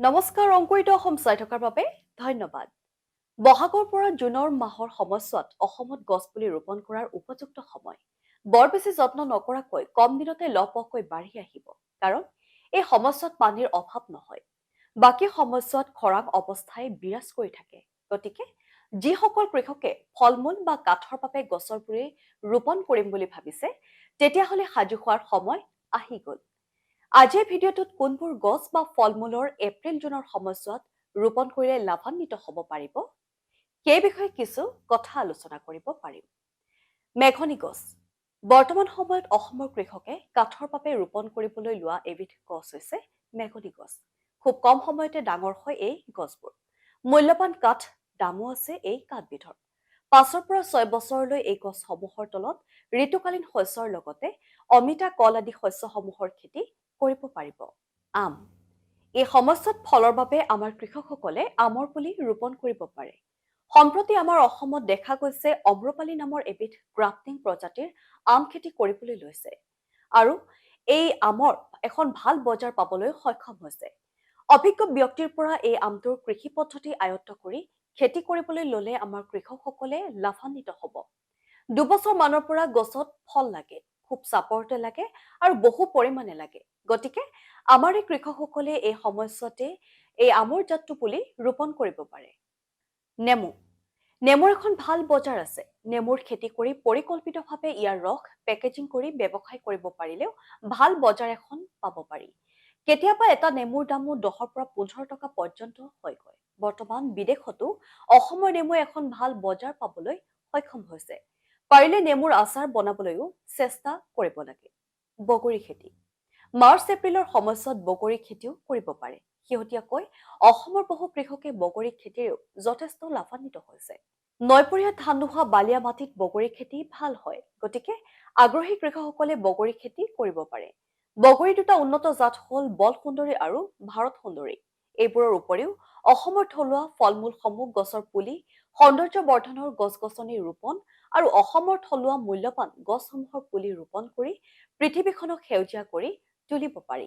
নমস্কাৰ অংকুৰিত অসম চাই থকাৰ বাবে ধন্যবাদ। বহাগৰ পৰা জুনৰ মাহৰ সময়ছোৱাত অসমত গছপুলি ৰোপণ কৰাৰ উপযুক্ত সময়। বৰ বেছি যত্ন নকৰাকৈ কম দিনতে লহপহকৈ বাঢ়ি আহিব। কাৰণ এই সময়ছোৱাত পানীৰ অভাৱ নহয়। বাকী সময়ছোৱাত খৰাং অৱস্থাই বিৰাজ কৰি থাকে। গতিকে যিসকল কৃষকে ফল-মূল বা কাঠৰ বাবে গছৰ পুলি ৰোপণ কৰিম বুলি ভাবিছে, তেতিয়াহ'লে সাজু হোৱাৰ সময় আহি গ'ল। আজিৰ ভিডিঅ'টোত কোনবোৰ গছ বা ফল-মূলৰ এপ্ৰিল-জুনৰ সময়ছোৱাত ৰোপণ কৰিলে লাভান্বিত হ'ব পাৰিব, সেই বিষয়ে কিছু কথা আলোচনা কৰিব পাৰিম। মেঘনী গছ। বৰ্তমান সময়ত অসমৰ কৃষকে কাঠৰ বাবে ৰোপণ কৰিবলৈ লোৱা এবিধ গছ হৈছে মেঘনী গছ। খুব কম সময়তে ডাঙৰ হয় এই গছবোৰ। মূল্যৱান কাঠ, দামো আছে এই কাঠবিধৰ। 5ৰ পৰা 6 বছৰলৈ এই গছসমূহৰ তলত ঋতুকালীন শস্যৰ লগতে অমিতা, কল আদি শস্যসমূহৰ খেতি কৰিব পাৰিব। আম। এই সময়ছোৱাত ফলৰ বাবে আমাৰ কৃষকসকলে আমৰ পুলি ৰোপণ কৰিব পাৰে। সম্প্ৰতি আমাৰ অসমত দেখা গৈছে অম্ৰপালি নামৰ এবিধ গ্ৰাফ্টিং প্ৰজাতিৰ আম খেতি কৰিবলৈ লৈছে আৰু এই আমৰ এখন ভাল বজাৰ পাবলৈ সক্ষম হৈছে। অভিজ্ঞ ব্যক্তিৰ পৰা এই আমটোৰ কৃষি পদ্ধতি আয়ত্ত কৰি খেতি কৰিবলৈ ল'লে আমাৰ কৃষকসকলে লাভান্বিত হ'ব। 2 বছৰ মানৰ পৰা গছত ফল লাগে, খুব চাপৰতে লাগে আৰু বহু পৰিমাণে লাগে। গতিকে আমাৰ এই কৃষকসকলে এই সময়ছোৱাতে এই আমৰ জাতটো পুলি ৰোপণ কৰিব পাৰে। নেমু। নেমুৰ এখন ভাল বজাৰ আছে। নেমুৰ খেতি কৰি পৰিকল্পিতভাৱে ইয়াৰ ৰস পেকেজিং কৰি ব্যৱসায় কৰিব পাৰিলেও ভাল বজাৰ এখন পাব পাৰি। কেতিয়াবা এটা নেমুৰ দামো 10ৰ পৰা 15 টকা পৰ্যন্ত হয়গৈ। বৰ্তমান বিদেশতো অসমৰ নেমুৱে এখন ভাল বজাৰ পাবলৈ সক্ষম হৈছে। পাৰিলে নেমুৰ আচাৰ বনাবলৈও চেষ্টা কৰিব লাগে। বগৰী খেতি। মাৰ্চ-এপ্ৰিলৰ সময়ছোৱাত বগৰী খেতিও কৰিব পাৰে। শেহতীয়াকৈ অসমৰ বহু কৃষকে বগৰী খেতিৰেও যথেষ্ট লাভান্বিত হৈছে। নৈপৰীয়া ধান নোহোৱা বালিয়া মাটিত বগৰী খেতি ভাল হয়। গতিকে আগ্ৰহী কৃষকসকলে বগৰী খেতি কৰিব পাৰে। বগৰী দুটা উন্নত জাত হ'ল বল সুন্দৰী আৰু ভাৰত সুন্দৰী। এইবোৰৰ উপৰিও অসমৰ থলুৱা ফল-মূলসমূহ গছৰ পুলি, সৌন্দৰ্য বৰ্ধনৰ গছ-গছনি ৰোপণ আৰু অসমৰ থলুৱা মূল্যৱান গছসমূহৰ পুলি ৰোপণ কৰি পৃথিৱীখনক সেউজীয়া কৰি তুলিব পাৰি।